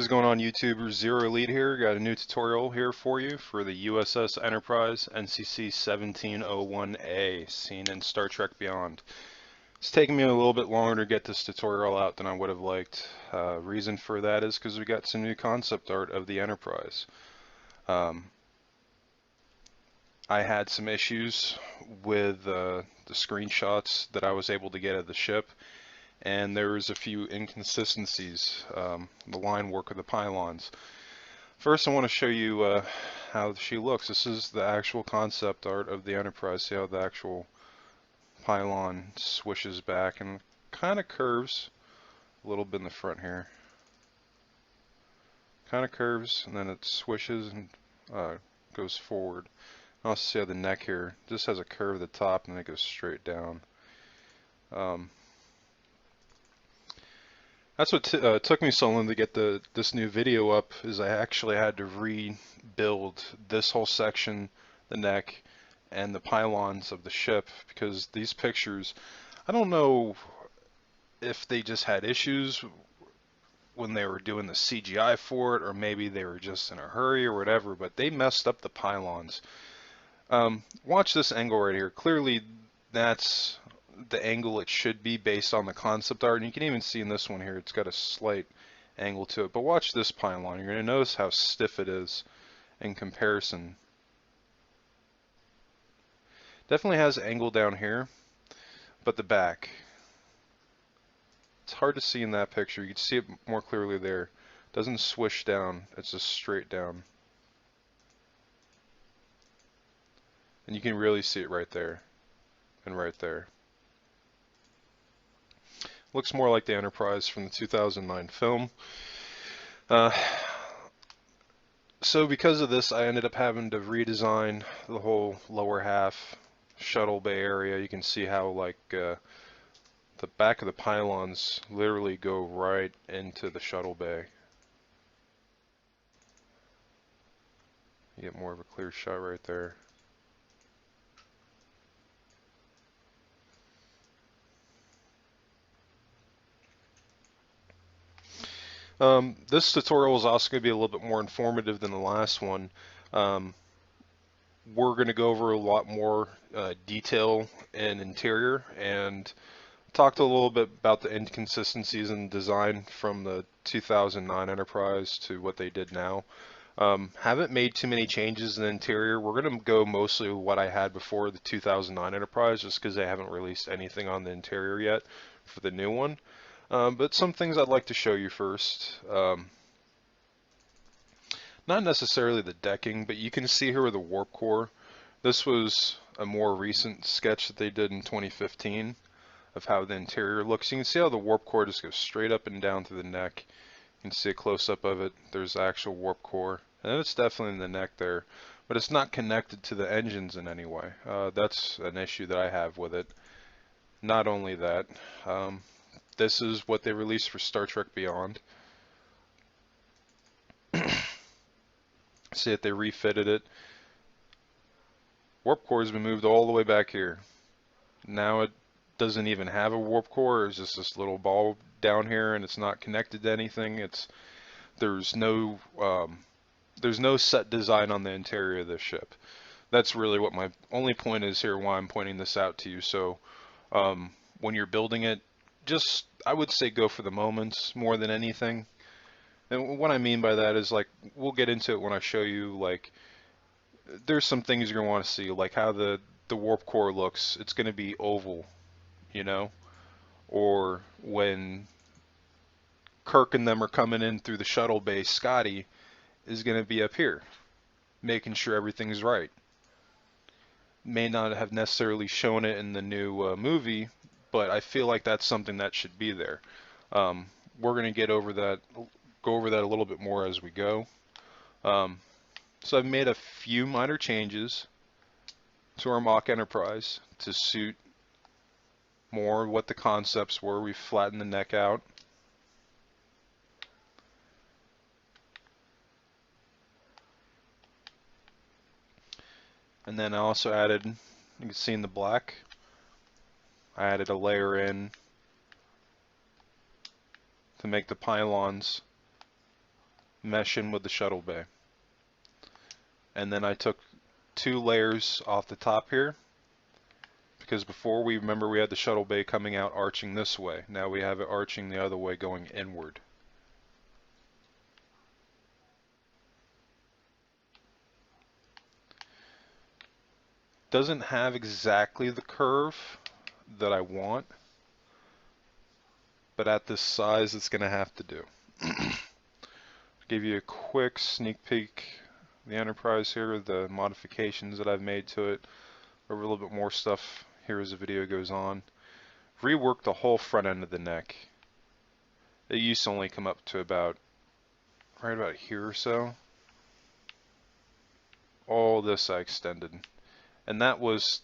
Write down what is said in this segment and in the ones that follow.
is going on, YouTuber? Zero Elite here. Got a new tutorial here for you for the U.S.S. Enterprise NCC 1701A, seen in Star Trek Beyond. It's taking me a little bit longer to get this tutorial out than I would have liked. Reason for that is because we got some new concept art of the Enterprise. I had some issues with the screenshots that I was able to get of the ship, and there was a few inconsistencies, the line work of the pylons. First, I want to show you how she looks. This is the actual concept art of the Enterprise. See how the actual pylon swishes back and kind of curves a little bit in the front here. Kind of curves, and then it swishes and goes forward. Also see how the neck here just has a curve at the top and then it goes straight down. That's what took me so long to get this new video up, is I actually had to rebuild this whole section, the neck, and the pylons of the ship, because these pictures, I don't know if they just had issues when they were doing the CGI for it, or maybe they were just in a hurry or whatever, but they messed up the pylons. Watch this angle right here. Clearly that's the angle it should be based on the concept art, and you can even see in this one here it's got a slight angle to it. But watch this pylon. You're going to notice how stiff it is in comparison. Definitely has angle down here, but the back, it's hard to see in that picture. You can see it more clearly there. It doesn't swish down, it's just straight down. And you can really see it right there and right there. Looks more like the Enterprise from the 2009 film. So because of this, I ended up having to redesign the whole lower half shuttle bay area. You can see how the back of the pylons literally go right into the shuttle bay. You get more of a clear shot right there. This tutorial is also going to be a little bit more informative than the last one. We're going to go over a lot more detail and interior, and talked a little bit about the inconsistencies in design from the 2009 Enterprise to what they did now. Haven't made too many changes in the interior. We're going to go mostly with what I had before the 2009 Enterprise, just because they haven't released anything on the interior yet for the new one. But some things I'd like to show you first. Not necessarily the decking, but you can see here with the warp core. This was a more recent sketch that they did in 2015 of how the interior looks. You can see how the warp core just goes straight up and down through the neck. You can see a close-up of it. There's the actual warp core, and it's definitely in the neck there, but it's not connected to the engines in any way. That's an issue that I have with it. Not only that, this is what they released for Star Trek Beyond. See that they refitted it. Warp core has been moved all the way back here. Now it doesn't even have a warp core. It's just this little ball down here, and it's not connected to anything. There's no set design on the interior of this ship. That's really what my only point is here, why I'm pointing this out to you. So when you're building it, just, I would say, go for the moments more than anything. And what I mean by that is, like, we'll get into it when I show you, like, there's some things you're going to want to see, like how the warp core looks. It's going to be oval, you know? Or when Kirk and them are coming in through the shuttle bay, Scotty is going to be up here, making sure everything's right. May not have necessarily shown it in the new movie, but I feel like that's something that should be there. We're going to go over that a little bit more as we go. So I've made a few minor changes to our mock Enterprise to suit more what the concepts were. We flattened the neck out. And then I also added, you can see in the black, I added a layer in to make the pylons mesh in with the shuttle bay. And then I took 2 layers off the top here, because before we remember we had the shuttle bay coming out arching this way. Now we have it arching the other way going inward. Doesn't have exactly the curve that I want, but at this size it's going to have to do. Give you a quick sneak peek of the Enterprise here, the modifications that I've made to it, a little bit more stuff here as the video goes on. Reworked the whole front end of the neck. It used to only come up to right about here or so. All this I extended, and that was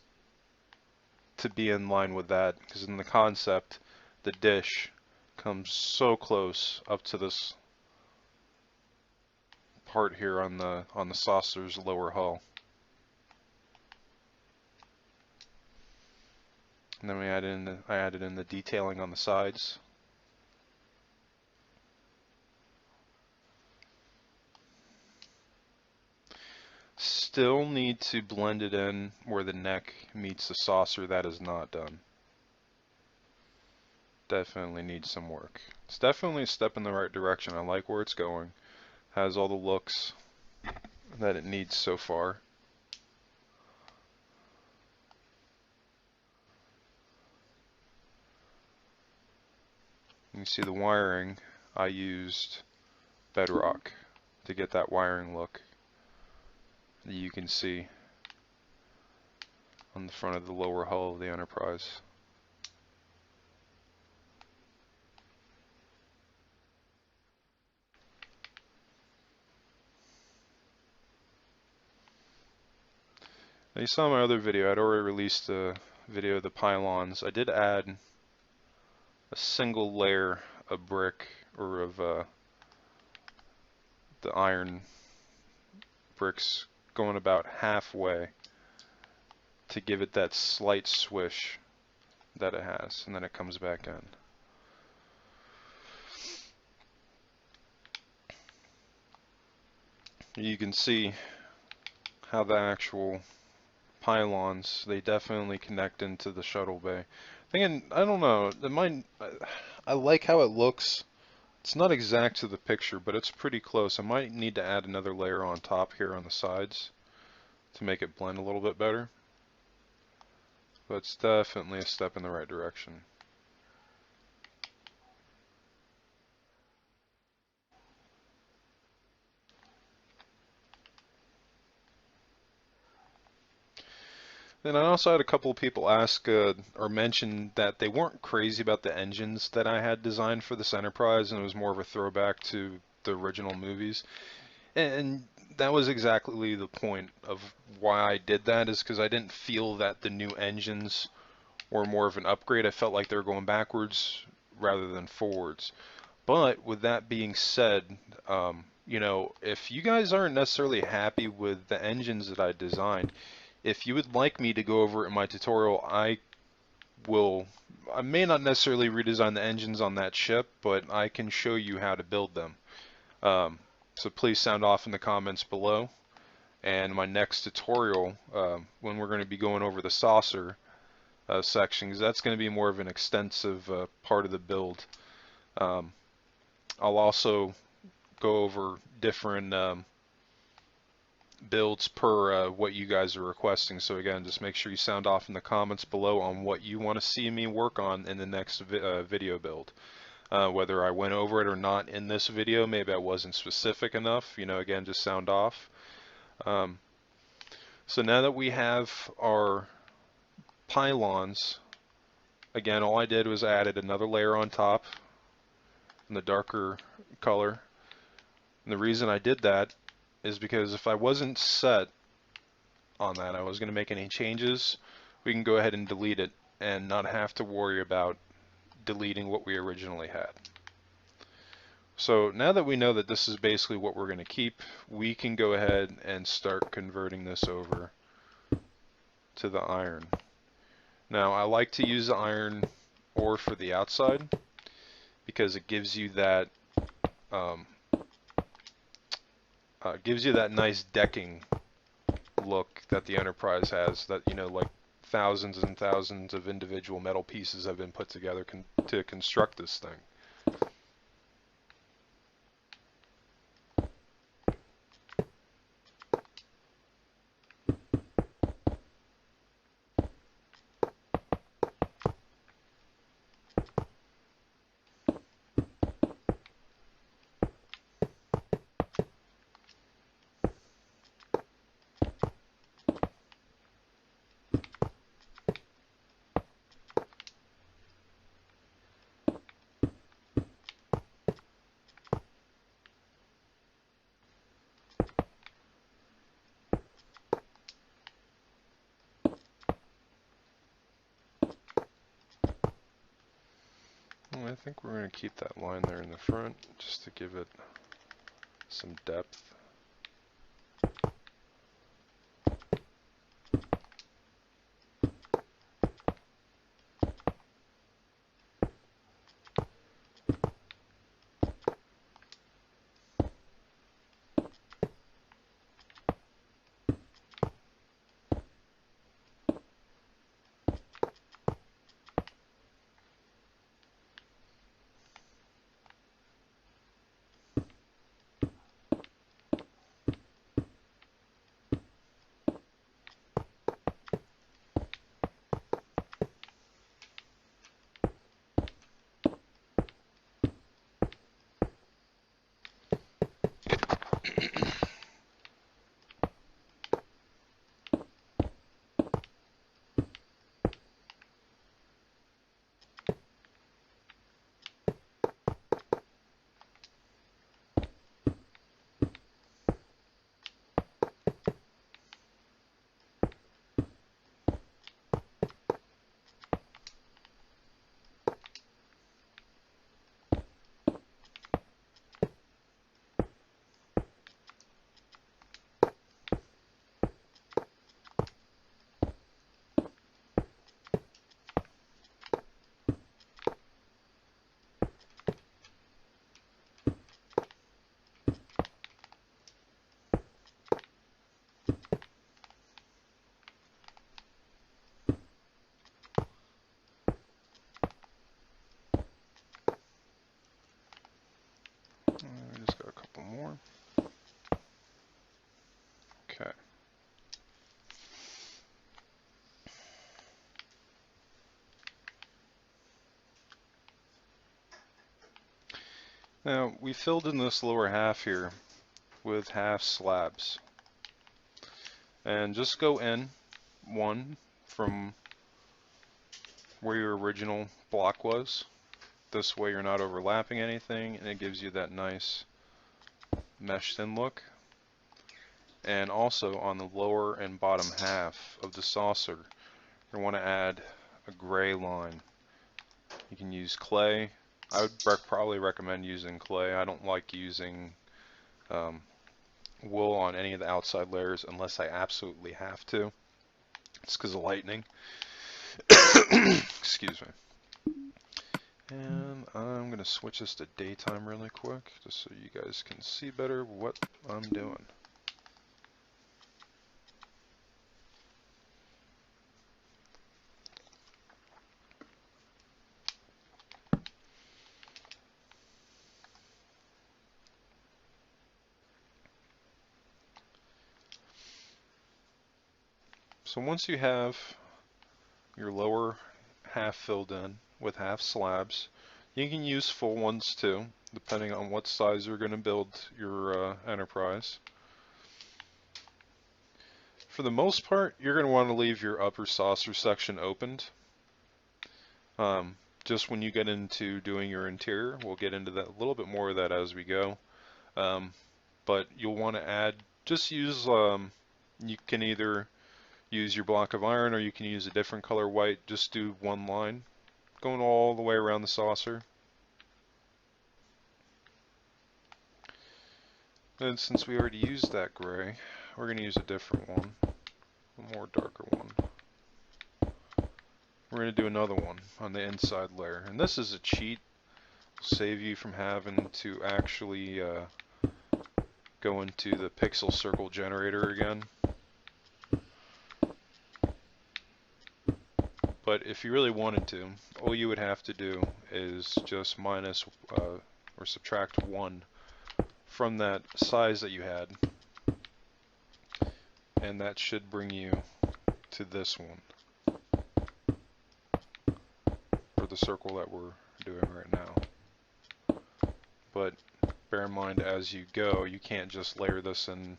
to be in line with that, because in the concept the dish comes so close up to this part here on the saucer's lower hull. And then I added in the detailing on the sides. Still need to blend it in where the neck meets the saucer. That is not done. Definitely needs some work. It's definitely a step in the right direction. I like where it's going. Has all the looks that it needs so far. You see the wiring, I used bedrock to get that wiring look that you can see on the front of the lower hull of the Enterprise. Now you saw my other video. I'd already released a video of the pylons. I did add a single layer of brick, or of the iron bricks, going about halfway to give it that slight swish that it has, and then it comes back in. You can see how the actual pylons, they definitely connect into the shuttle bay. Thinking, I don't know, I like how it looks. It's not exact to the picture, but it's pretty close. I might need to add another layer on top here on the sides to make it blend a little bit better. But it's definitely a step in the right direction. Then I also had a couple of people ask or mention that they weren't crazy about the engines that I had designed for this Enterprise, and it was more of a throwback to the original movies. And that was exactly the point of why I did that, is because I didn't feel that the new engines were more of an upgrade. I felt like they were going backwards rather than forwards. But with that being said, you know, if you guys aren't necessarily happy with the engines that I designed, if you would like me to go over it in my tutorial, I may not necessarily redesign the engines on that ship, but I can show you how to build them. So please sound off in the comments below. And my next tutorial, when we're going to be going over the saucer section, because that's going to be more of an extensive part of the build. I'll also go over different builds per what you guys are requesting. So again, just make sure you sound off in the comments below on what you want to see me work on in the next video build. Whether I went over it or not in this video, maybe I wasn't specific enough, you know, again, just sound off. So now that we have our pylons, again, all I did was added another layer on top in the darker color. And the reason I did that is because if I wasn't set on that, I was going to make any changes, we can go ahead and delete it and not have to worry about deleting what we originally had. So now that we know that this is basically what we're going to keep, we can go ahead and start converting this over to the iron. Now I like to use the iron ore for the outside because it gives you that gives you that nice decking look that the Enterprise has, that, you know, like thousands and thousands of individual metal pieces have been put together to construct this thing. Well, I think we're going to keep that line there in the front just to give it some depth. We just got a couple more. Okay. Now, we filled in this lower half here with half slabs. And just go in one from where your original block was. This way you're not overlapping anything, and it gives you that nice meshed in look. And also on the lower and bottom half of the saucer, you want to add a gray line. You can use clay. I would probably recommend using clay. I don't like using wool on any of the outside layers unless I absolutely have to. It's because of lightning. Excuse me. And I'm going to switch this to daytime really quick, just so you guys can see better what I'm doing. So once you have your lower half filled in with half slabs, you can use full ones too, depending on what size you're going to build your Enterprise. For the most part, you're going to want to leave your upper saucer section opened. Just when you get into doing your interior, we'll get into that a little bit more of that as we go. But you'll want to add, just use, you can either use your block of iron or you can use a different color white. Just do one line going all the way around the saucer. And since we already used that gray, we're going to use a different one, a more darker one. We're going to do another one on the inside layer. And this is a cheat. It'll save you from having to actually go into the pixel circle generator again. But if you really wanted to, all you would have to do is just minus or subtract 1 from that size that you had, and that should bring you to this one, for the circle that we're doing right now. But bear in mind, as you go, you can't just layer this in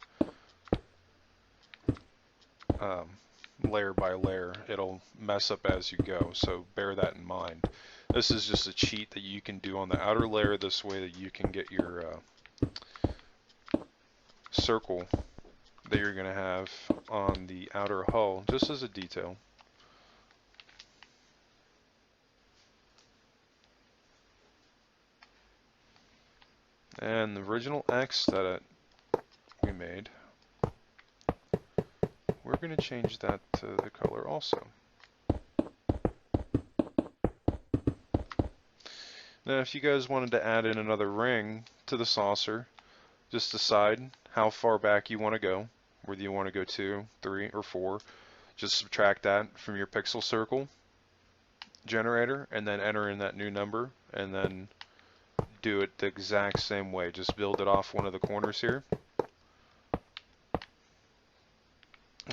layer by layer. It'll mess up as you go, so bear that in mind. This is just a cheat that you can do on the outer layer, this way that you can get your circle that you're going to have on the outer hull, just as a detail. And the original X that we made, we're going to change that to the color also. Now if you guys wanted to add in another ring to the saucer, just decide how far back you want to go, whether you want to go 2, 3, or 4. Just subtract that from your pixel circle generator and then enter in that new number, and then do it the exact same way. Just build it off one of the corners here,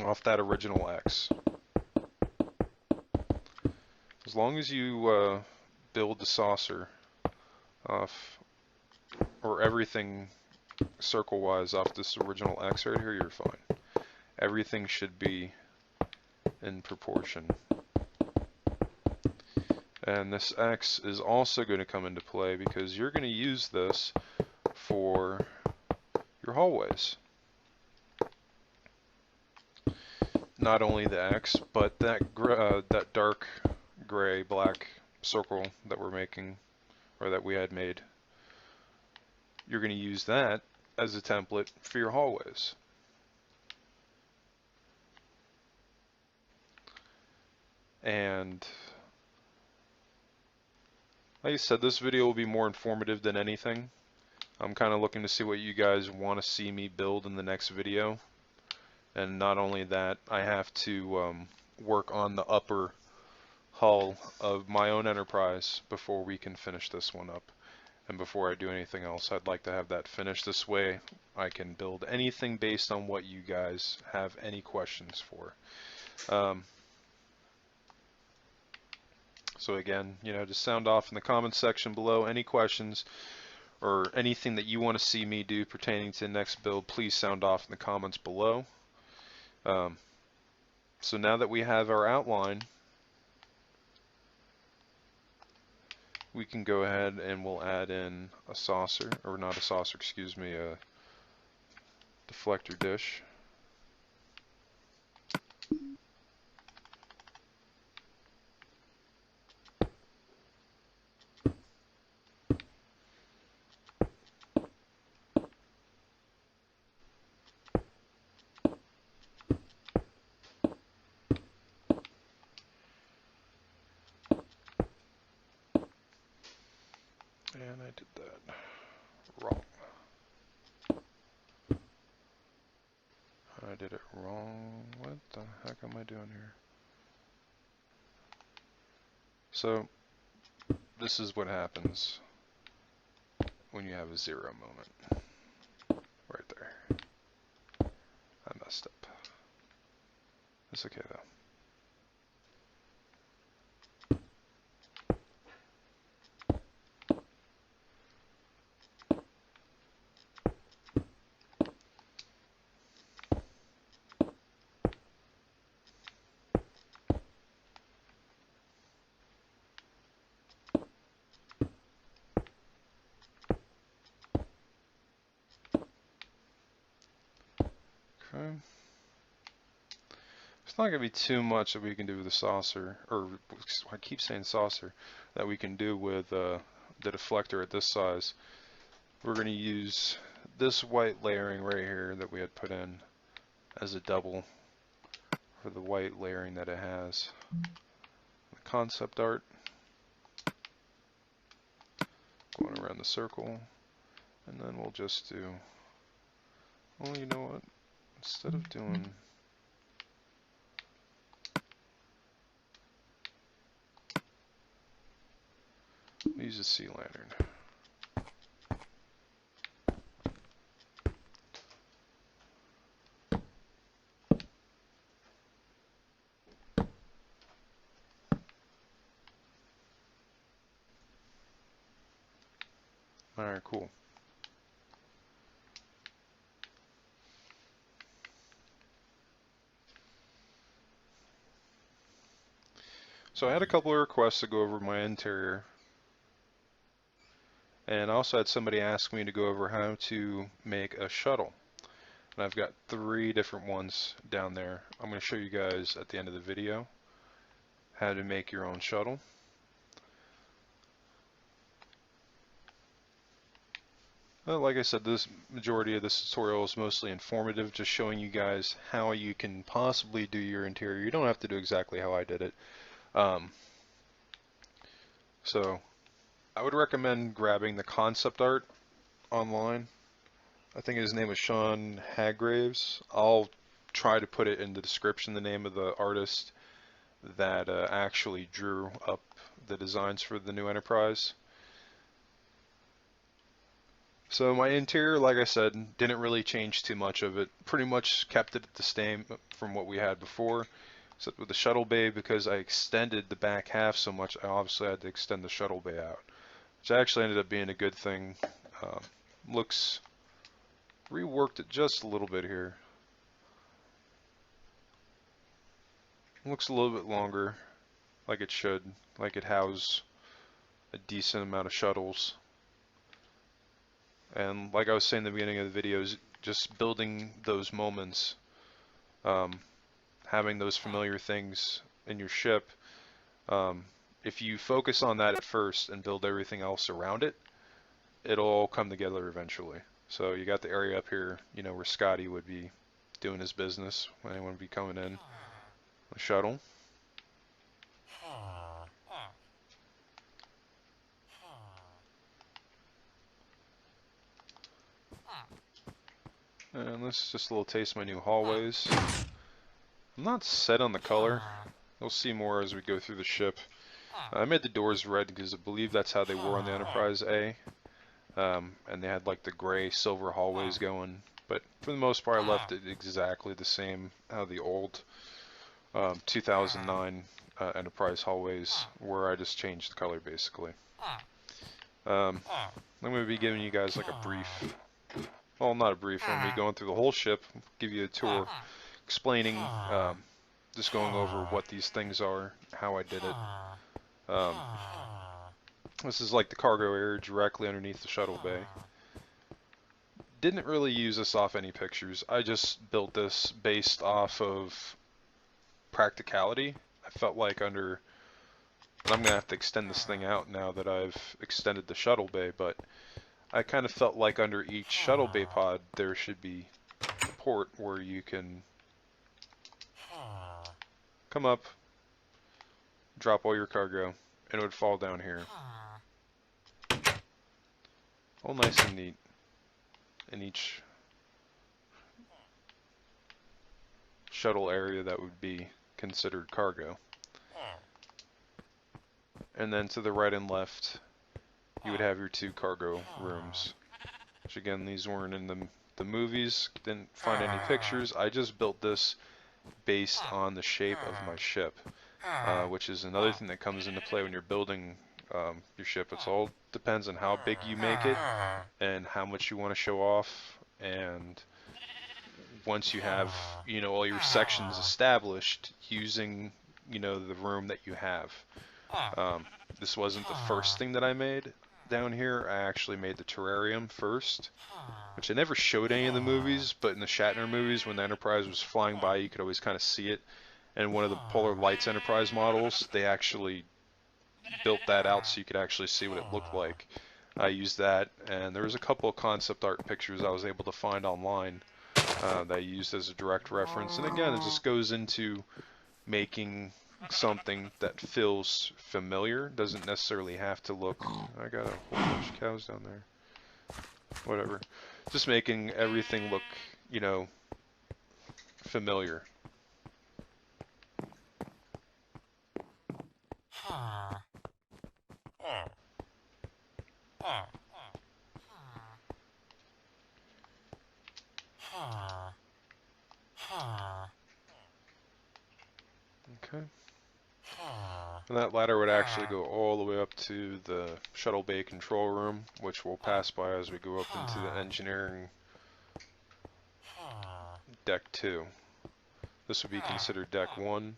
off that original X. As long as you build the saucer off, or everything circle-wise off this original X right here, you're fine. Everything should be in proportion. And this X is also going to come into play because you're going to use this for your hallways. Not only the X, but that dark gray black circle that we're making, or that we had made, you're going to use that as a template for your hallways. And like I said, this video will be more informative than anything. I'm kind of looking to see what you guys want to see me build in the next video. And not only that, I have to work on the upper hull of my own enterprise before we can finish this one up. And before I do anything else, I'd like to have that finished. This way I can build anything based on what you guys have any questions for. So again, just sound off in the comments section below. Any questions or anything that you want to see me do pertaining to the next build, please sound off in the comments below. So now that we have our outline, we can go ahead and we'll add in a saucer, or not a saucer, excuse me, a deflector dish. And I did that wrong. I did it wrong. What the heck am I doing here? So this is what happens when you have a 0 moment. Right there. I messed up. It's okay though. Okay. It's not going to be too much that we can do with the saucer, or I keep saying saucer, that we can do with the deflector at this size. We're going to use this white layering right here that we had put in as a double for the white layering that it has. The concept art going around the circle, and then we'll just do Well, you know what? Instead of doing... use a sea lantern. Alright, cool. So I had a couple of requests to go over my interior. And I also had somebody ask me to go over how to make a shuttle. And I've got 3 different ones down there. I'm going to show you guys at the end of the video how to make your own shuttle. Well, like I said, this majority of this tutorial is mostly informative, just showing you guys how you can possibly do your interior. You don't have to do exactly how I did it. So I would recommend grabbing the concept art online. I think his name is Sean Haggraves. I'll try to put it in the description, the name of the artist that actually drew up the designs for the new Enterprise. So my interior, like I said, didn't really change too much of it. Pretty much kept it the same from what we had before, except with the shuttle bay, because I extended the back half so much, I obviously had to extend the shuttle bay out, which actually ended up being a good thing. Reworked it just a little bit here. Looks a little bit longer, like it should, like it houses a decent amount of shuttles. And like I was saying in the beginning of the videos, just building those moments, having those familiar things in your ship, if you focus on that at first and build everything else around it, it'll all come together eventually. So you got the area up here, you know, where Scotty would be doing his business when anyone would be coming in. The shuttle. And this is just a little taste of my new hallways. I'm not set on the color. You'll see more as we go through the ship. I made the doors red because I believe that's how they were on the Enterprise A. And they had like the gray silver hallways going. But for the most part I left it exactly the same how the old 2009 Enterprise hallways were. I just changed the color basically. I'm going to be giving you guys like a brief, well, not a brief, I'm going to be going through the whole ship, give you a tour, explaining, just going over what these things are, how I did it. This is like the cargo area directly underneath the shuttle bay. Didn't really use this off any pictures. I just built this based off of practicality. I felt like I'm going to have to extend this thing out now that I've extended the shuttle bay, but I kind of felt like under each shuttle bay pod there should be a port where you can come up, drop all your cargo, and it would fall down here. All nice and neat in each shuttle area that would be considered cargo. And then to the right and left you would have your 2 cargo rooms, which again, these weren't in the movies, didn't find any pictures. I just built this based on the shape of my ship, which is another thing that comes into play when you're building your ship. It all depends on how big you make it and how much you want to show off. And once you have, you know, all your sections established, using, you know, the room that you have. This wasn't the first thing that I made down here. I actually made the terrarium first, which I never showed any of the movies, but in the Shatner movies, when the Enterprise was flying by, you could always kind of see it. And one of the Polar Lights Enterprise models, they actually built that out so you could actually see what it looked like. I used that, and there was a couple of concept art pictures I was able to find online that I used as a direct reference. And again, it just goes into making something that feels familiar. Doesn't necessarily have to look, I got a whole bunch of cows down there, whatever, just making everything look, you know, familiar. Okay. And that ladder would actually go all the way up to the shuttle bay control room, which we'll pass by as we go up into the engineering deck 2. This would be considered deck 1.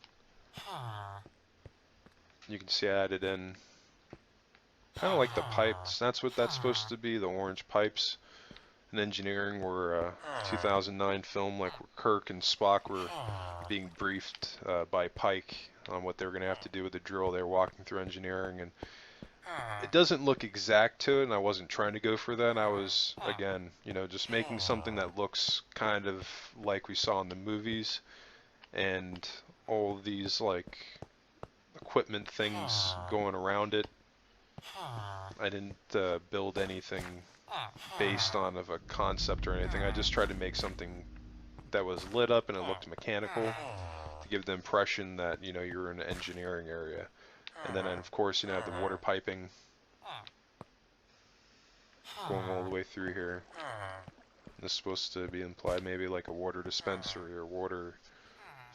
You can see I added in kind of like the pipes. That's what that's supposed to be, the orange pipes. In engineering were 2009 film, like where Kirk and Spock were being briefed by Pike on what they were going to have to do with the drill. They were walking through engineering, and it doesn't look exact to it, and I wasn't trying to go for that. I was, again, just making something that looks kind of like we saw in the movies, and all these, like, equipment things going around it. I didn't build anything based on of a concept or anything. I just tried to make something that was lit up and it looked mechanical to give the impression that, you're in an engineering area. And then, of course, have the water piping going all the way through here. This is supposed to be implied maybe like a water dispenser or water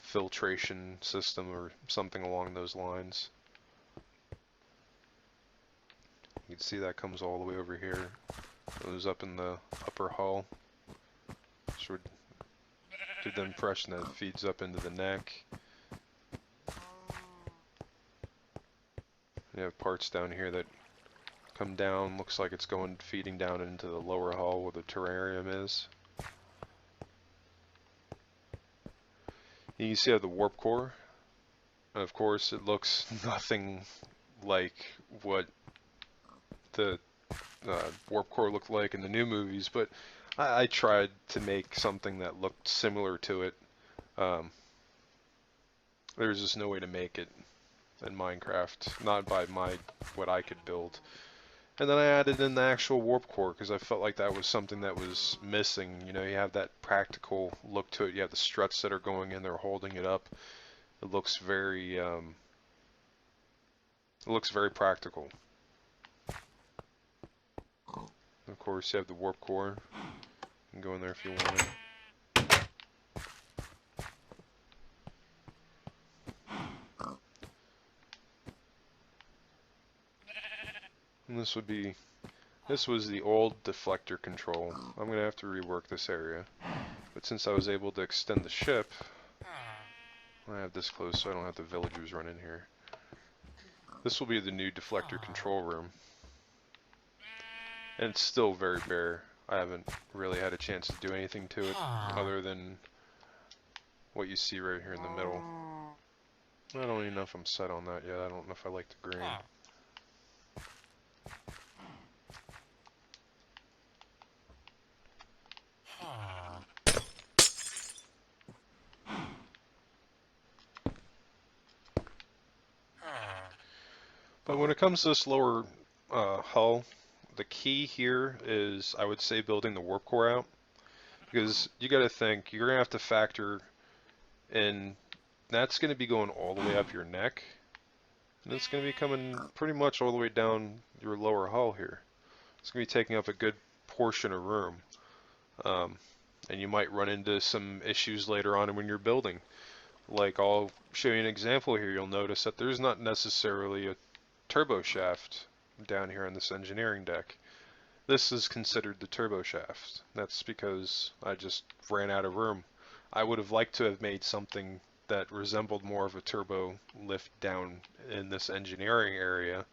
filtration system or something along those lines. You can see that comes all the way over here. Goes up in the upper hull. Sort of give the impression that it feeds up into the neck. You have parts down here that come down, looks like it's feeding down into the lower hull where the terrarium is. You can see I have the warp core. And of course it looks nothing like what the warp core looked like in the new movies, but I tried to make something that looked similar to it. There's just no way to make it in Minecraft, not by what I could build. And then I added in the actual warp core because I felt like that was something that was missing. You have that practical look to it. You have the struts that are going in there holding it up. It looks very practical. Of course, you have the warp core. You can go in there if you want it. And this was the old deflector control. I'm going to have to rework this area. But since I was able to extend the ship, I have this close so I don't have the villagers run in here. This will be the new deflector control room. And it's still very bare. I haven't really had a chance to do anything to it other than what you see right here in the middle. I don't even know if I'm set on that yet. I don't know if I like the green. But when it comes to this lower hull, the key here is, I would say, building the warp core out. Because you got to think, you're going to have to factor in, that's going to be going all the way up your neck. And it's going to be coming pretty much all the way down your lower hull here. It's going to be taking up a good portion of room. And you might run into some issues later on when you're building. Like, I'll show you an example here. You'll notice that there's not necessarily a turbo shaft down here on this engineering deck. This is considered the turbo shaft. That's because I just ran out of room. I would have liked to have made something that resembled more of a turbo lift down in this engineering area,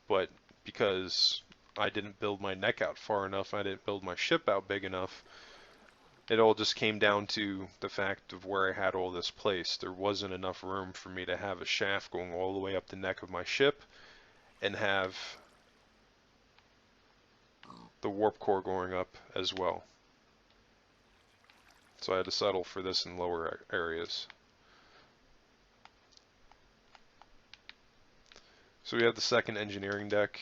but because I didn't build my neck out far enough, I didn't build my ship out big enough, it all just came down to the fact of where I had all this placed. There wasn't enough room for me to have a shaft going all the way up the neck of my ship and have the warp core going up as well. So I had to settle for this in lower areas. So we have the second engineering deck.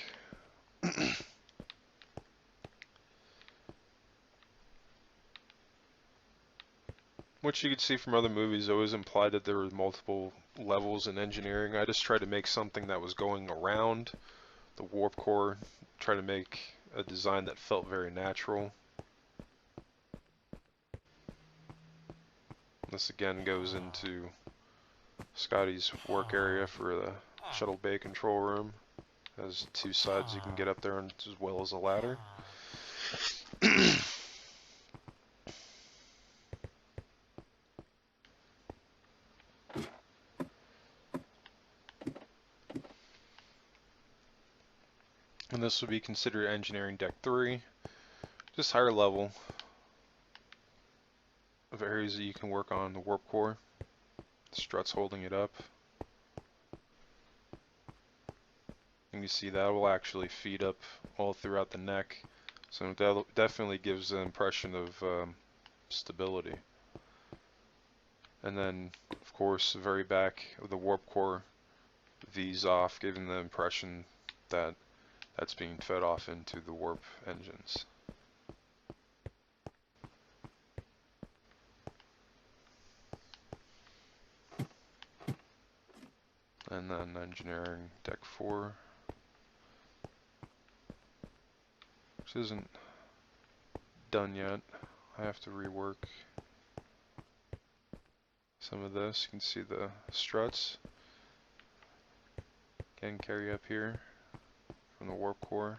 Which you could see from other movies always implied that there were multiple levels in engineering. I just tried to make something that was going around the warp core, try to make a design that felt very natural. This again goes into Scotty's work area for the shuttle bay control room. Has two sides you can get up there, and as well as a ladder. And this would be considered engineering deck 3, just higher level of areas that you can work on the warp core. The struts holding it up. And you see that will actually feed up all throughout the neck, so it definitely gives an impression of stability. And then, of course, the very back of the warp core V's off, giving the impression that that's being fed off into the warp engines. And then engineering deck 4, which isn't done yet. I have to rework some of this. You can see the struts again carry up here from the warp core.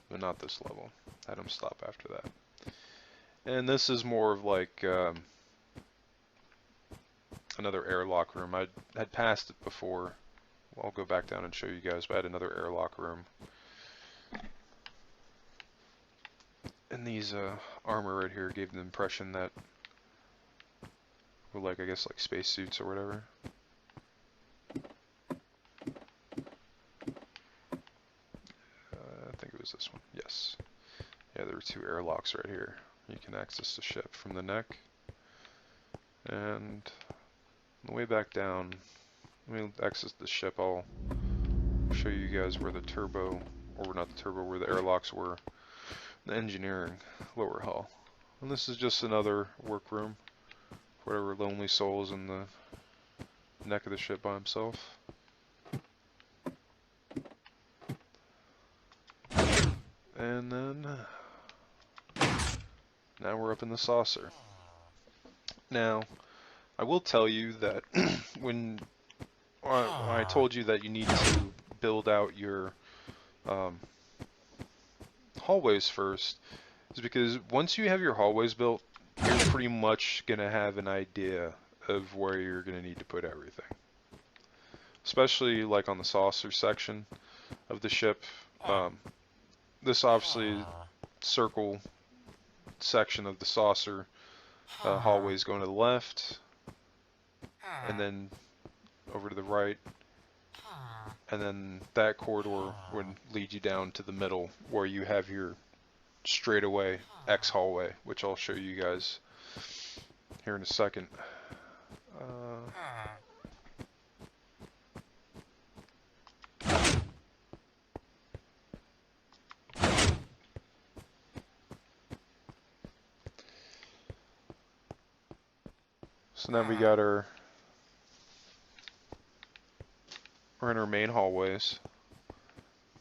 But not this level. Had them stop after that. And this is more of like another airlock room. I had passed it before. Well, I'll go back down and show you guys, but I had another airlock room. And these armor right here gave the impression that were like, I guess, like spacesuits or whatever. I think it was this one. Yes. Yeah, there were two airlocks right here. You can access the ship from the neck. And on the way back down, let me access the ship. I'll show you guys where the turbo, or not the turbo, where the airlocks were. The engineering lower hull. And this is just another workroom. Whatever lonely soul's in the neck of the ship by himself. And then now we're up in the saucer. Now, I will tell you that when I told you that you need to build out your hallways first, is because once you have your hallways built, you're pretty much going to have an idea of where you're going to need to put everything. Especially like on the saucer section of the ship. This obviously circle section of the saucer hallways going to the left, and then over to the right, and then that corridor would lead you down to the middle where you have your straightaway X hallway, which I'll show you guys here in a second. So now we got we're in our main hallways.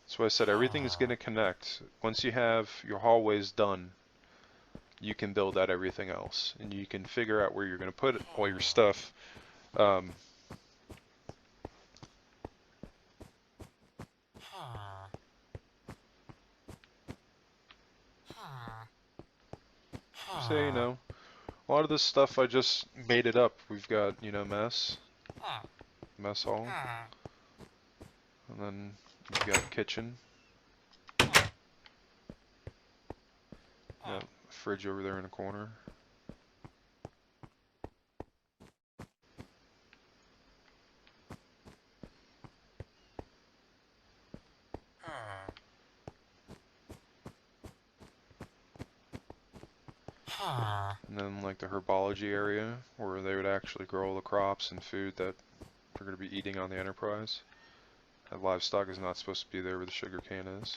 So I said everything is going to connect. Once you have your hallways done, you can build out everything else, and you can figure out where you're going to put all your stuff. So, you know, a lot of this stuff I just made it up. We've got, you know, mess hall, and then we've got kitchen. Got a fridge over there in the corner. And then like the herbology area where they would actually grow all the crops and food that we're going to be eating on the Enterprise. That livestock is not supposed to be there where the sugar cane is.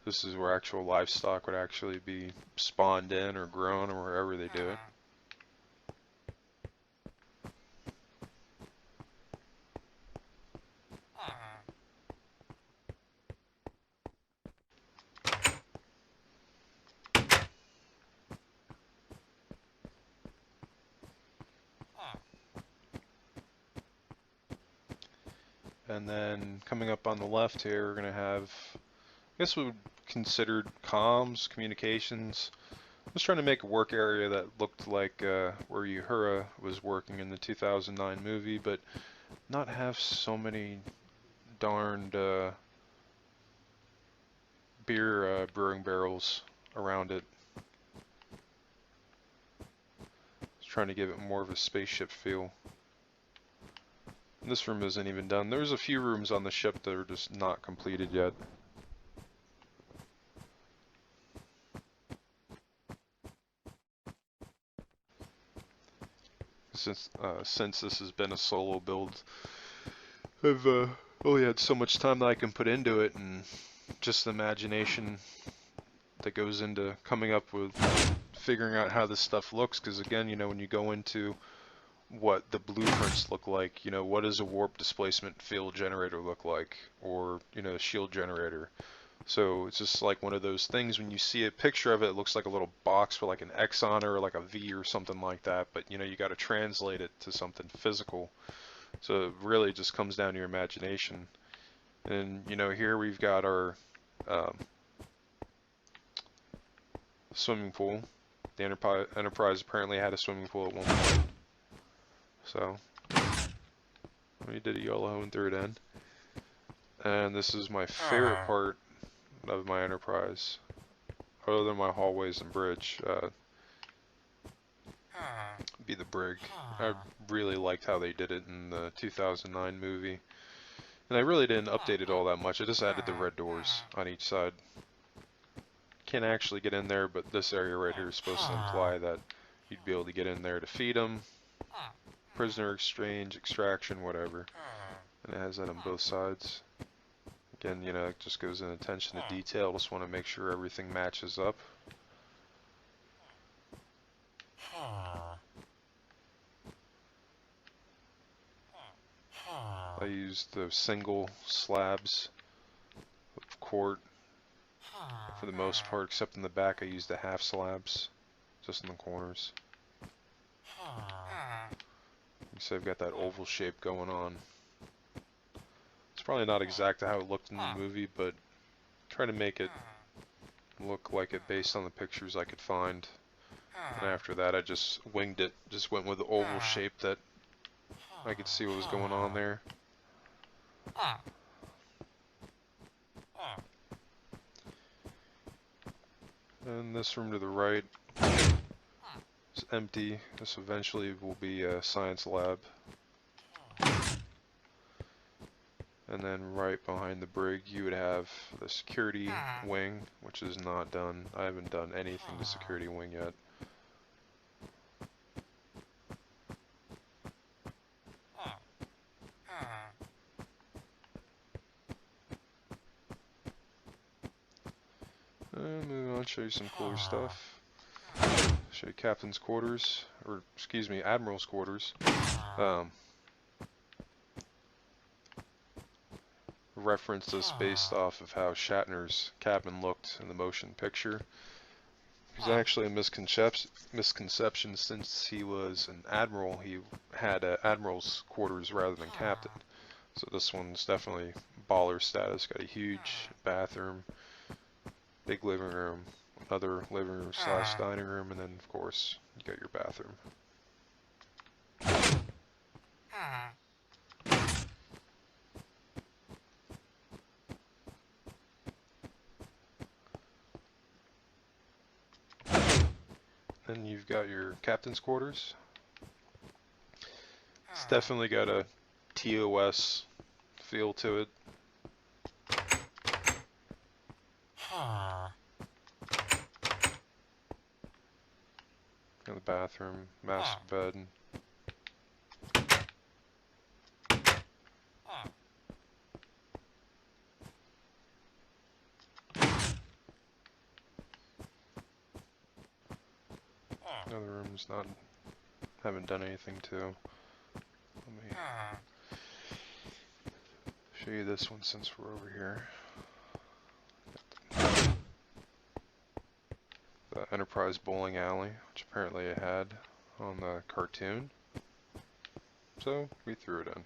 This is where actual livestock would actually be spawned in or grown or wherever they do it. And then coming up on the left here, we're going to have, I guess we would consider comms, communications. I was trying to make a work area that looked like where Uhura was working in the 2009 movie, but not have so many darned beer brewing barrels around it. I was trying to give it more of a spaceship feel. This room isn't even done. There's a few rooms on the ship that are just not completed yet. Since this has been a solo build, I've only had so much time that I can put into it, and just the imagination that goes into coming up with figuring out how this stuff looks. Because again, you know, when you go into what the blueprints look like, you know, what does a warp displacement field generator look like, or, you know, a shield generator. So it's just like one of those things, when you see a picture of it, it looks like a little box with like an X on it or like a V or something like that, but you know, you got to translate it to something physical. So it really just comes down to your imagination. And you know, here we've got our swimming pool. The Enterprise apparently had a swimming pool at one point. So we did a YOLO and threw it in. And this is my favorite part of my Enterprise, other than my hallways and bridge, be the brig. I really liked how they did it in the 2009 movie. And I really didn't update it all that much. I just added the red doors on each side. Can't actually get in there, but this area right here is supposed to imply that you'd be able to get in there to feed them, prisoner exchange, extraction, whatever. And it has that on both sides. Again, you know, it just goes in attention to detail. Just want to make sure everything matches up. I used those single slabs of quart for the most part, except in the back I used the half slabs, just in the corners. So I've got that oval shape going on. It's probably not exactly how it looked in the movie, but try to make it look like it based on the pictures I could find. And after that I just winged it, just went with the oval shape that I could see what was going on there. And this room to the right is empty. This eventually will be a science lab. And then right behind the brig you would have the security wing, which is not done. I haven't done anything to security wing yet. Moving on, show you some cooler stuff. Show you captain's quarters, or excuse me, admiral's quarters. Reference this based off of how Shatner's cabin looked in the motion picture. There's actually a misconception, since he was an admiral, he had admiral's quarters rather than captain. So this one's definitely baller status. Got a huge bathroom, big living room, another living room slash dining room, and then of course you got your bathroom. Then you've got your captain's quarters. It's definitely got a TOS feel to it. Got the bathroom, master bed. Other rooms not haven't done anything to. Let me show you this one since we're over here. The Enterprise bowling alley, which apparently it had on the cartoon. So we threw it in.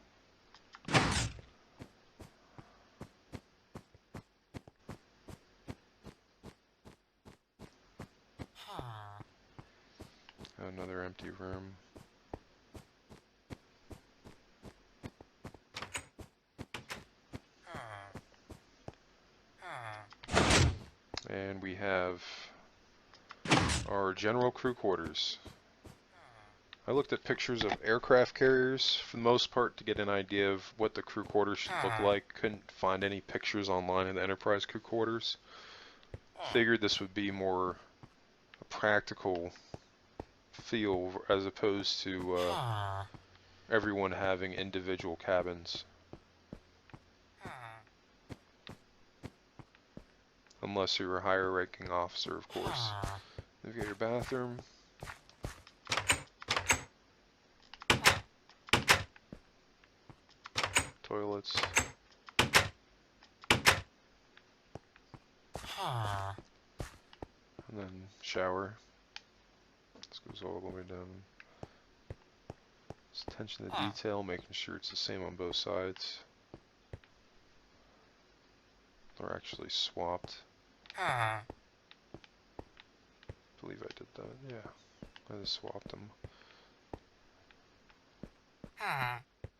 Another empty room. And we have our general crew quarters. I looked at pictures of aircraft carriers for the most part to get an idea of what the crew quarters should look like. Couldn't find any pictures online of the Enterprise crew quarters. Figured this would be more a practical feel as opposed to everyone having individual cabins. Unless you're a higher ranking officer, of course. You've got your bathroom. Toilets. And then shower. This goes all the way down. Just attention to detail, making sure it's the same on both sides. They're actually swapped. I believe I did that, yeah. I just swapped them.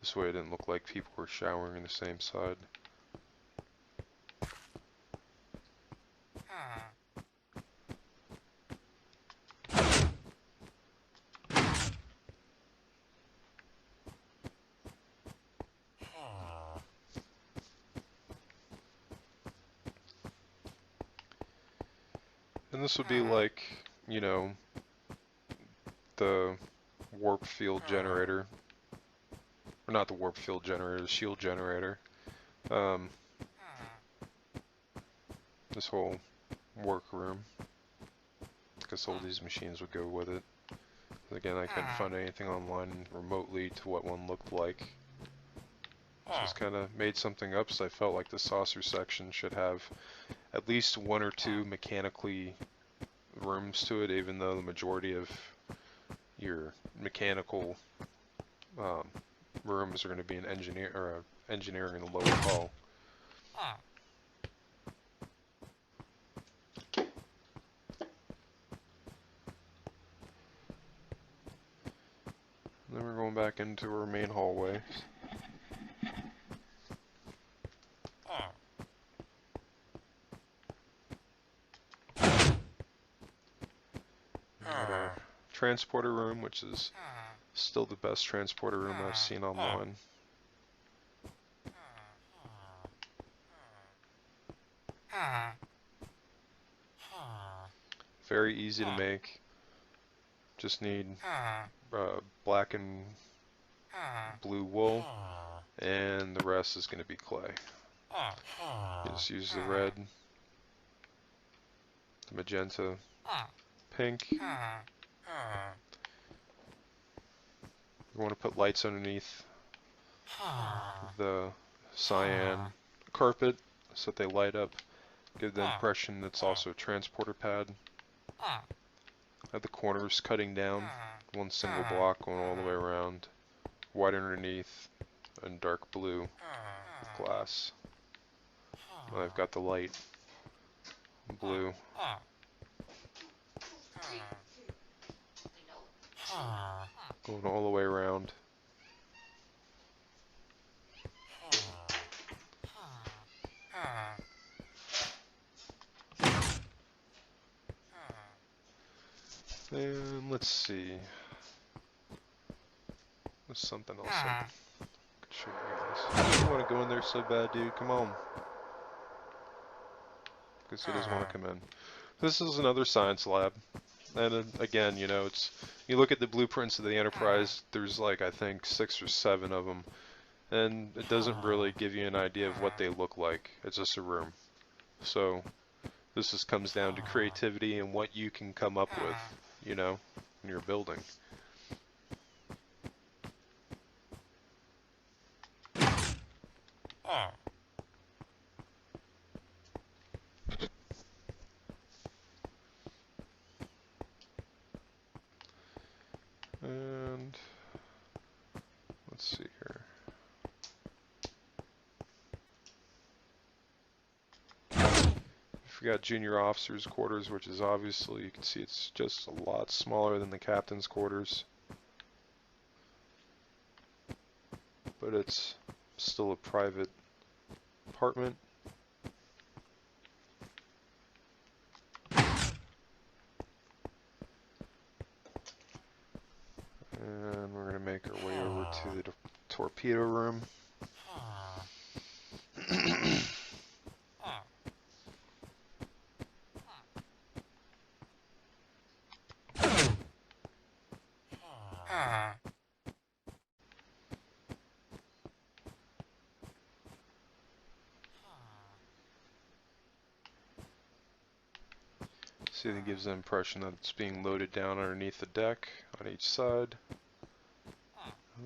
This way it didn't look like people were showering on the same side. And this would be like, you know, the warp field generator. Or not the warp field generator, the shield generator. This whole workroom. I guess all these machines would go with it. Again, I couldn't find anything online remotely to what one looked like. Just kind of made something up, so I felt like the saucer section should have at least one or two mechanically rooms to it, even though the majority of your mechanical rooms are going to be an engineering in the lower hall. Then we're going back into our main hallway. Our transporter room, which is still the best transporter room I've seen online. Very easy to make. Just need black and blue wool, and the rest is going to be clay. You just use the red, the magenta, pink. You want to put lights underneath the cyan carpet so that they light up. Give the impression it's also a transporter pad. At the corners cutting down, one single block going all the way around. White underneath and dark blue glass. And I've got the light blue. Going all the way around. And let's see. There's something else I could show you guys. You want to go in there so bad, dude? Come on. Because he doesn't want to come in. This is another science lab. And again, you know, you look at the blueprints of the Enterprise, there's like, I think, 6 or 7 of them. And it doesn't really give you an idea of what they look like. It's just a room. So, this just comes down to creativity and what you can come up with, you know? in your building. And let's see here. We've got junior officers' quarters, which is obviously, you can see it's just a lot smaller than the captain's quarters. But it's still a private apartment. And we're going to make our way over to the torpedo room. See, it gives the impression that it's being loaded down underneath the deck on each side.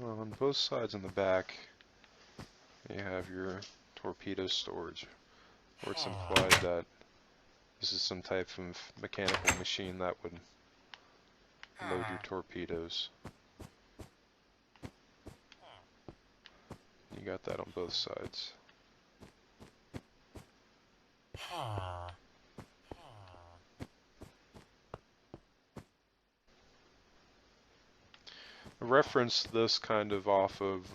On both sides in the back, you have your torpedo storage, where it's implied that this is some type of mechanical machine that would load your torpedoes. You got that on both sides. I referenced this kind of off of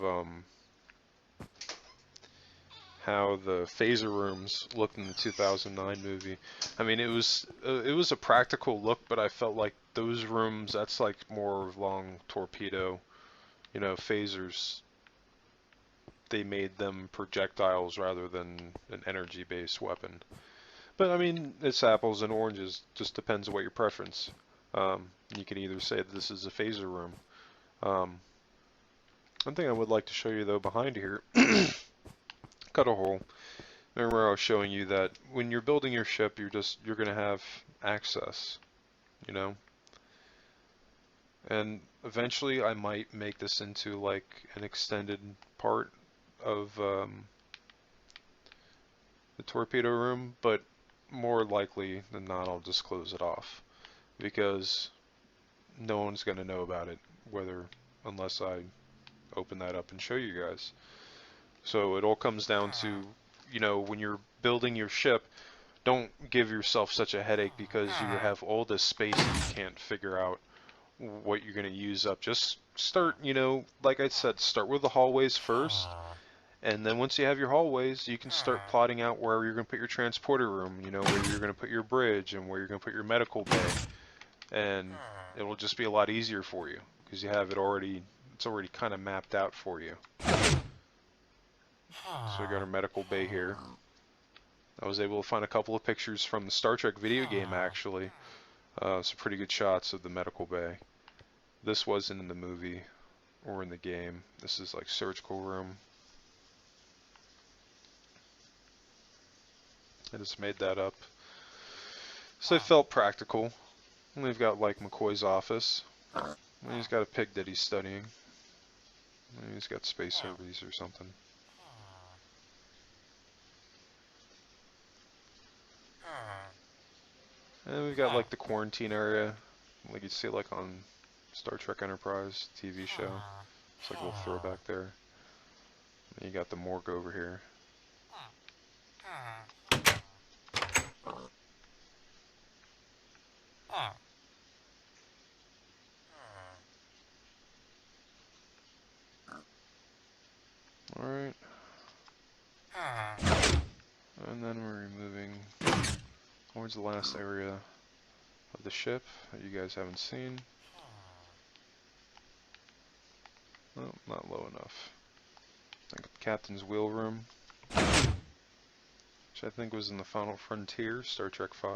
how the phaser rooms looked in the 2009 movie. I mean, it was a practical look, but I felt like those rooms, that's like more long torpedo, you know, phasers. They made them projectiles rather than an energy-based weapon. But I mean, it's apples and oranges. Just depends on what your preference. You can either say that this is a phaser room. One thing I would like to show you though behind here, cut a hole. Remember I was showing you that when you're building your ship, you're going to have access, you know. And eventually I might make this into like an extended part of the torpedo room, but more likely than not I'll just close it off because no one's going to know about it unless I open that up and show you guys. So it all comes down to, you know, when you're building your ship, don't give yourself such a headache because you have all this space and you can't figure out what you're going to use up. Just start, you know, like I said, start with the hallways first. And then once you have your hallways, you can start plotting out where you're going to put your transporter room, you know, where you're going to put your bridge and where you're going to put your medical bay. And it will just be a lot easier for you because you have it already, it's already kind of mapped out for you. So we got our medical bay here. I was able to find a couple of pictures from the Star Trek video game actually. Some pretty good shots of the medical bay. This wasn't in the movie or in the game. This is like surgical room. I just made that up. So it felt practical. And we've got like McCoy's office. And he's got a pig that he's studying. And he's got space surveys or something. And we've got like the quarantine area, like you'd see like on Star Trek Enterprise TV show. It's like a little throwback there. And you got the morgue over here. Alright. And then we're moving towards the last area of the ship that you guys haven't seen. Oh, not low enough. I got the captain's wheel room, which I think was in the Final Frontier, Star Trek V.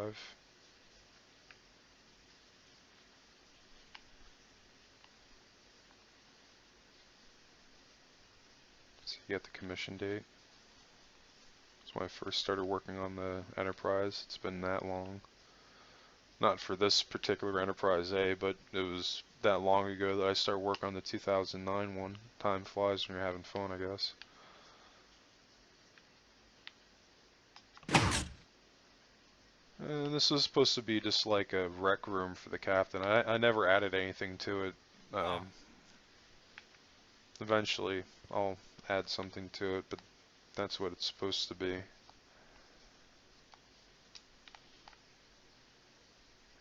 So you got the commission date. That's when I first started working on the Enterprise. It's been that long. Not for this particular Enterprise A, but it was that long ago that I started work on the 2009 one. Time flies when you're having fun, I guess. And this was supposed to be just like a rec room for the captain. I never added anything to it. Eventually, I'll add something to it, but that's what it's supposed to be.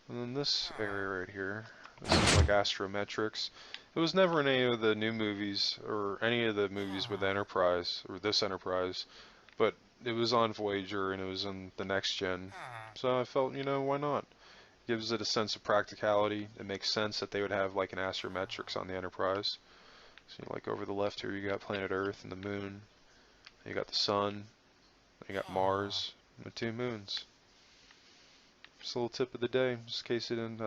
And then this area right here, this is like astrometrics. It was never in any of the new movies or any of the movies with Enterprise or this Enterprise, but it was on Voyager and it was in the Next Gen. So I felt, you know, why not? Gives it a sense of practicality. It makes sense that they would have like an astrometrics on the Enterprise. So like over the left here, you got planet Earth and the moon. You got the sun. You got Mars and the two moons. Just a little tip of the day, just in case you didn't.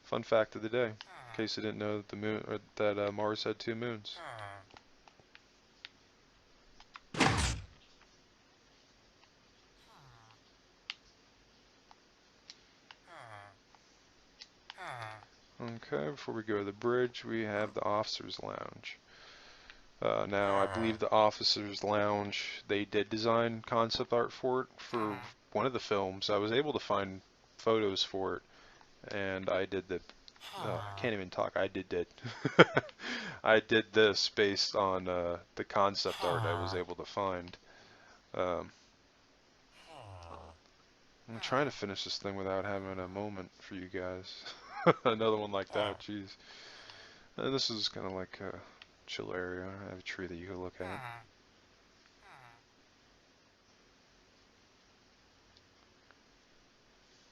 Fun fact of the day, in case you didn't know that the moon or that Mars had two moons. Okay, before we go to the bridge, we have the officers' lounge. Now, I believe the officers' lounge, they did design concept art for it for one of the films. I was able to find photos for it, and I did the. I can't even talk. I did it. I did this based on the concept art I was able to find. Um, I'm trying to finish this thing without having a moment for you guys. Another one like that, jeez. And this is kind of like a chill area. I have a tree that you can look at.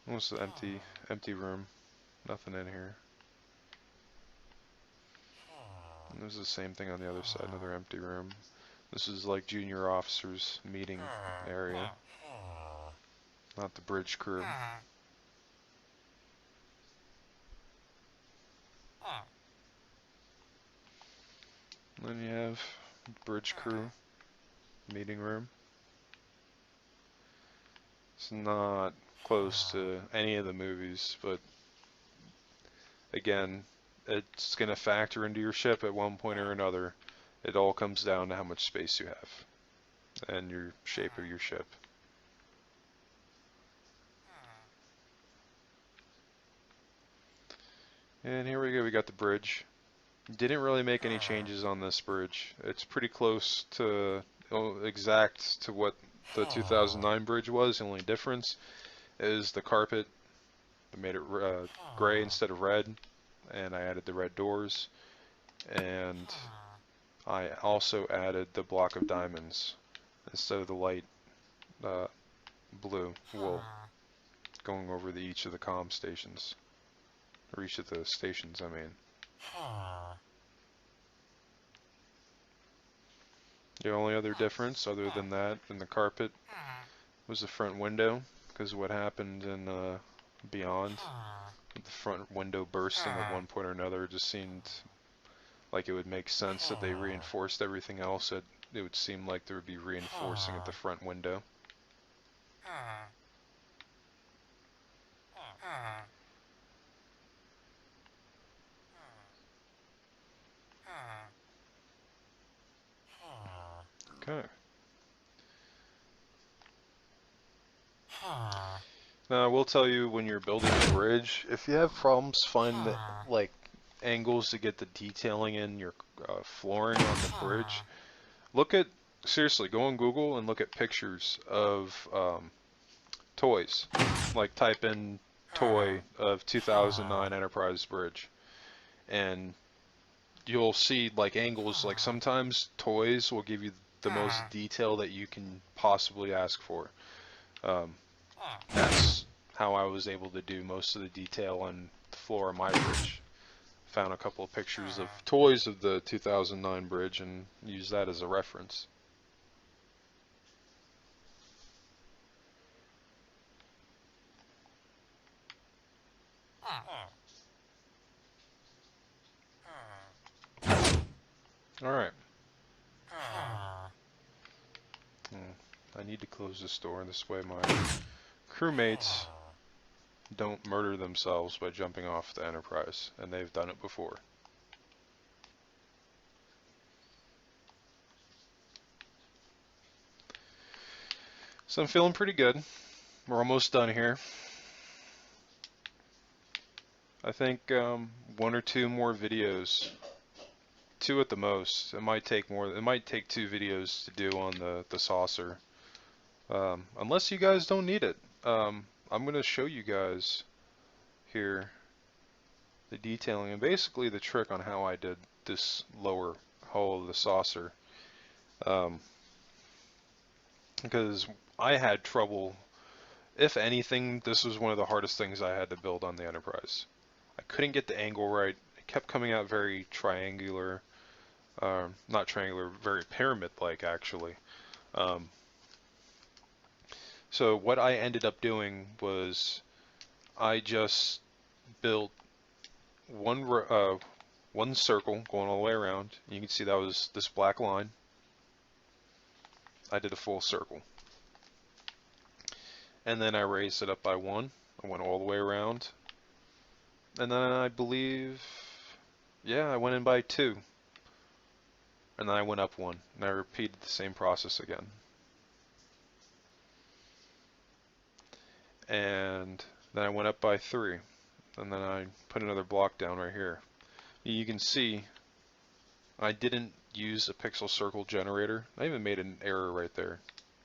Almost an empty room. Nothing in here. And there's the same thing on the other side, another empty room. This is like junior officers meeting area. Not the bridge crew. And then you have bridge crew meeting room. It's not close to any of the movies, but again, it's going to factor into your ship at one point or another. It all comes down to how much space you have and your shape of your ship. And here we go, we got the bridge. Didn't really make any changes on this bridge. It's pretty close to exact to what the 2009 bridge was. The only difference is the carpet. I made it gray instead of red, and I added the red doors. And I also added the block of diamonds instead of the light blue wool going over each of the comm stations. Or each of the stations, I mean. The only other difference, other than that, in the carpet, was the front window, because of what happened in Beyond. The front window bursting at one point or another just seemed like it would make sense that they reinforced everything else. It would seem like there would be reinforcing at the front window. Okay. Now, I will tell you, when you're building a bridge, if you have problems finding the, like, angles to get the detailing in your flooring on the bridge, seriously, go on Google and look at pictures of toys. Like, type in toy of 2009 Enterprise bridge, and you'll see, like, angles. Like, sometimes toys will give you the most detail that you can possibly ask for. That's how I was able to do most of the detail on the floor of my bridge. Found a couple of pictures of toys of the 2009 bridge and used that as a reference. Alright. I need to close this door, this way my crewmates don't murder themselves by jumping off the Enterprise, and they've done it before. So I'm feeling pretty good. We're almost done here. I think one or two more videos, two at the most. It might take more. It might take 2 videos to do on the saucer, unless you guys don't need it. I'm gonna show you guys here the detailing and basically the trick on how I did this lower hull of the saucer, because I had trouble. If anything, this was one of the hardest things I had to build on the Enterprise. I couldn't get the angle right. It kept coming out very triangular. Not triangular, very pyramid-like actually. Um, so what I ended up doing was I just built one circle going all the way around. You can see that was this black line. I did a full circle. And then I raised it up by 1. I went all the way around. And then I believe, yeah, I went in by 2. And then I went up 1. And I repeated the same process again. And then I went up by 3. And then I put another block down right here. You can see I didn't use a pixel circle generator. I even made an error right there.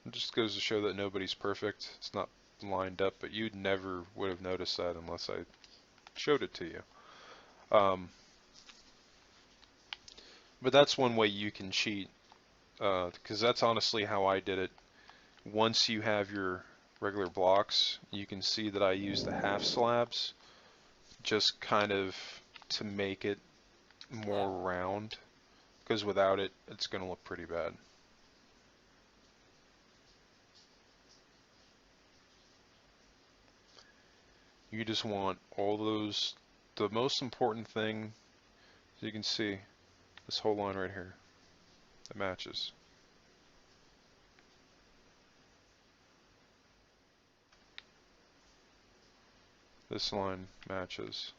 It just goes to show that nobody's perfect. It's not lined up, but you'd never would have noticed that unless I showed it to you. But that's one way you can cheat, because that's honestly how I did it. Once you have your regular blocks, you can see that I use the half slabs just kind of to make it more round, because without it, it's going to look pretty bad. You just want all those, the most important thing, as you can see, this whole line right here, it matches. This line matches.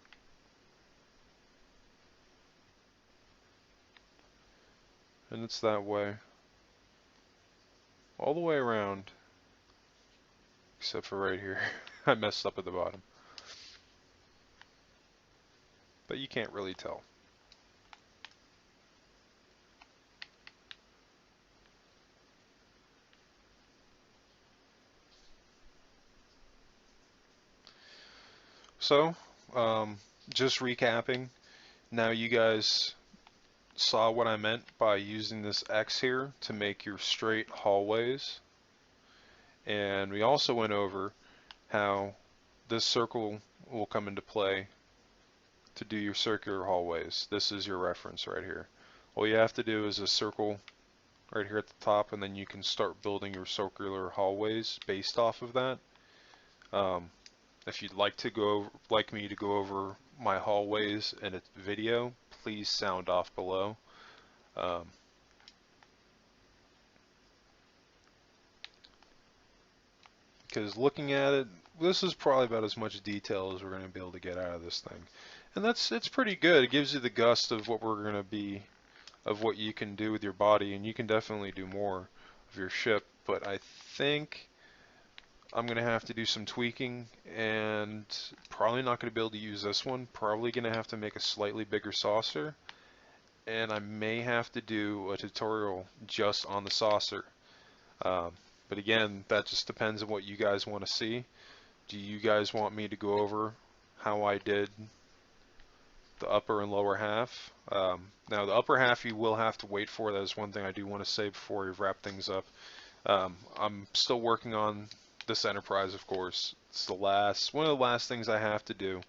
And it's that way all the way around, except for right here. I messed up at the bottom, but you can't really tell. So, just recapping, now you guys saw what I meant by using this X here to make your straight hallways. And we also went over how this circle will come into play to do your circular hallways. This is your reference right here. All you have to do is a circle right here at the top, and then you can start building your circular hallways based off of that. If you'd like me to go over my hallways in a video, please sound off below. Because looking at it, this is probably about as much detail as we're going to be able to get out of this thing. And it's pretty good. It gives you the gust of what we're going to be, of what you can do with your body, and you can definitely do more of your ship. But I think I'm going to have to do some tweaking, and probably not going to be able to use this one. Probably going to have to make a slightly bigger saucer, and I may have to do a tutorial just on the saucer. But again, that just depends on what you guys want to see. Do you guys want me to go over how I did the upper and lower half? Now the upper half you will have to wait for. That is one thing I do want to say before we wrap things up. I'm still working on this Enterprise, of course. It's one of the last things I have to do.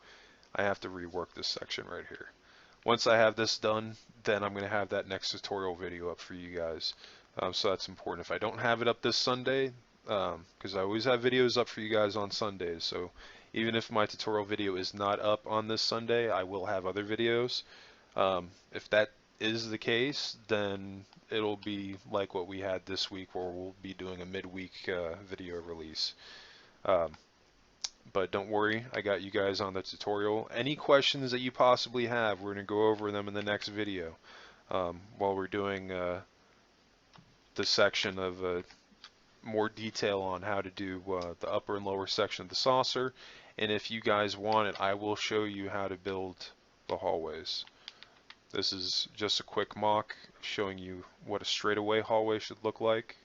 I have to rework this section right here. Once I have this done, then I'm going to have that next tutorial video up for you guys. So that's important. If I don't have it up this Sunday, because I always have videos up for you guys on Sundays, so even if my tutorial video is not up on this Sunday, I will have other videos. If that is the case, then it'll be like what we had this week, where we'll be doing a midweek video release. But don't worry, I got you guys on the tutorial. Any questions that you possibly have, we're going to go over them in the next video while we're doing the section of more detail on how to do the upper and lower section of the saucer. And if you guys want it, I will show you how to build the hallways. This is just a quick mock showing you what a straightaway hallway should look like.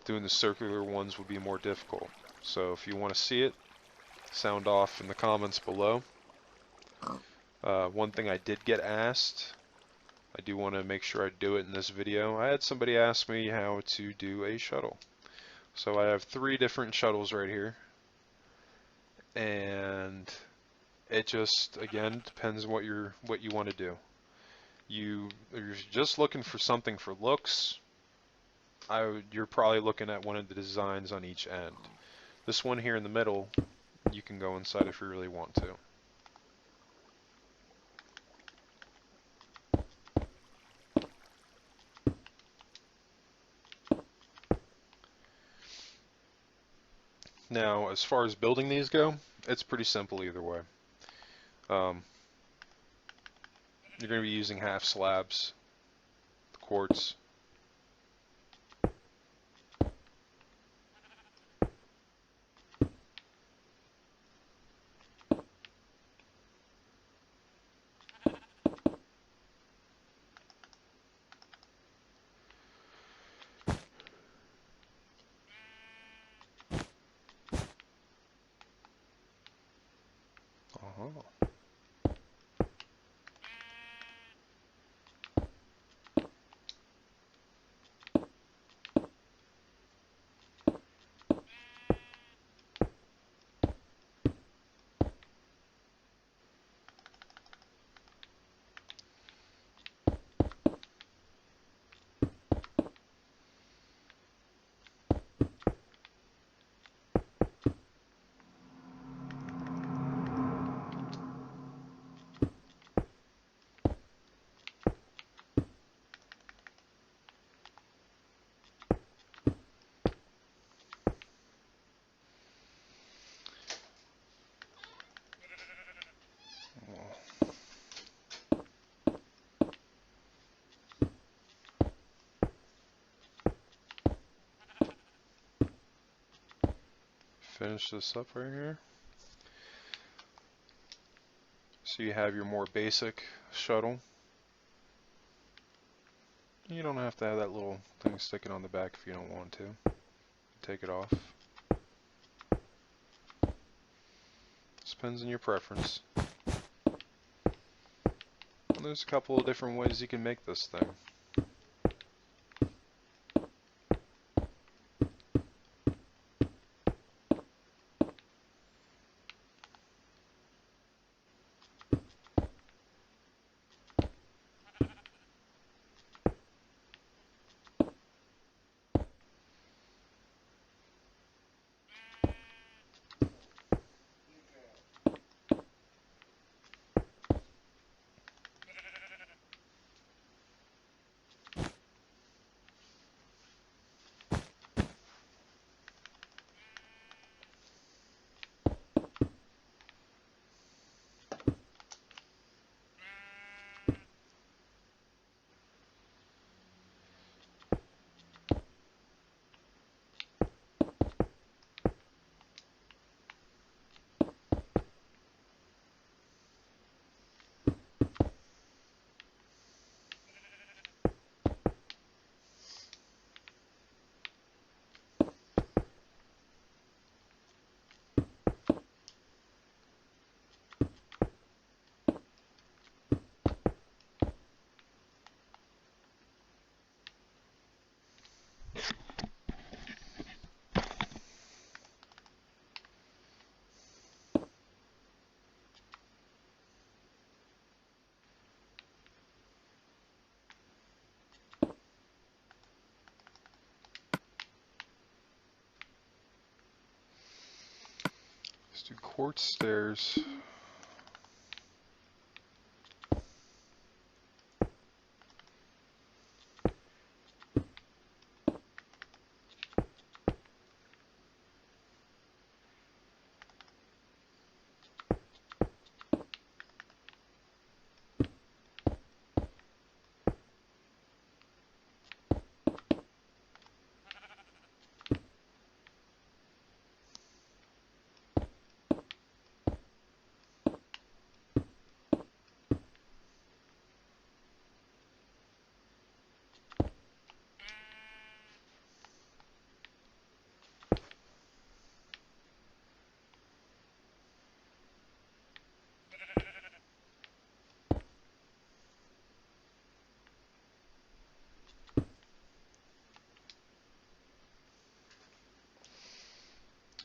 Doing the circular ones would be more difficult. So if you want to see it, sound off in the comments below. One thing I did get asked, I do want to make sure I do it in this video. I had somebody ask me how to do a shuttle. So I have 3 different shuttles right here. And it just, again, depends what you want to do. You're just looking for something for looks, you're probably looking at one of the designs on each end. This one here in the middle, you can go inside if you really want to. Now, as far as building these go, it's pretty simple either way. You're going to be using half slabs, quartz. Finish this up right here. So you have your more basic shuttle. You don't have to have that little thing sticking on the back if you don't want to. Take it off. This depends on your preference. And there's a couple of different ways you can make this thing. Let's do quartz stairs.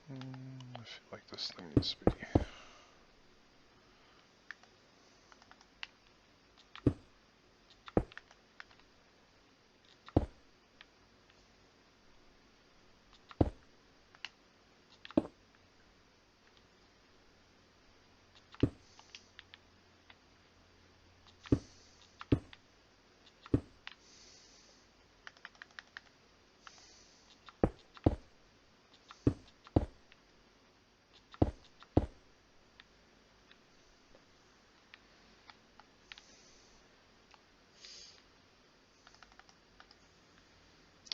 I feel like this thing needs to be.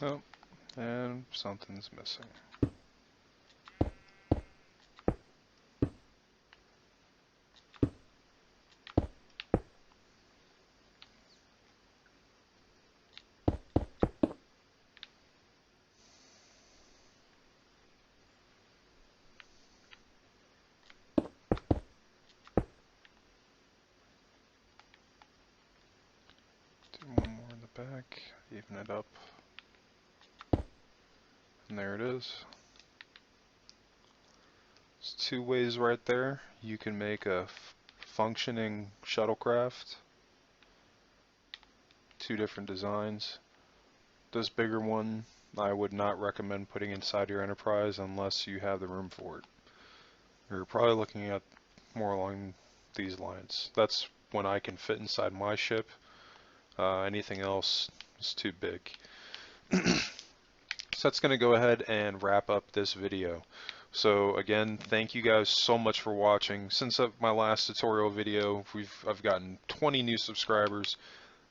Oh, and something's missing. Do one more in the back, even it up. And there it is. There's two ways right there. You can make a functioning shuttlecraft. Two different designs. This bigger one, I would not recommend putting inside your Enterprise unless you have the room for it. You're probably looking at more along these lines. That's when I can fit inside my ship. Anything else is too big. So that's going to go ahead and wrap up this video. So again, thank you guys so much for watching. Since my last tutorial video, I've gotten 20 new subscribers.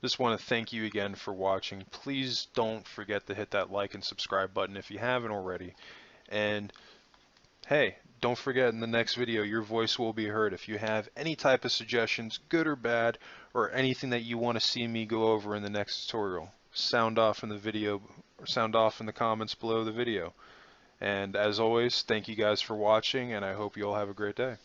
Just want to thank you again for watching. Please don't forget to hit that like and subscribe button if you haven't already. And hey, don't forget, in the next video your voice will be heard. If you have any type of suggestions, good or bad, or anything that you want to see me go over in the next tutorial, sound off in the video, or sound off in the comments below the video. And as always, thank you guys for watching, and I hope you all have a great day.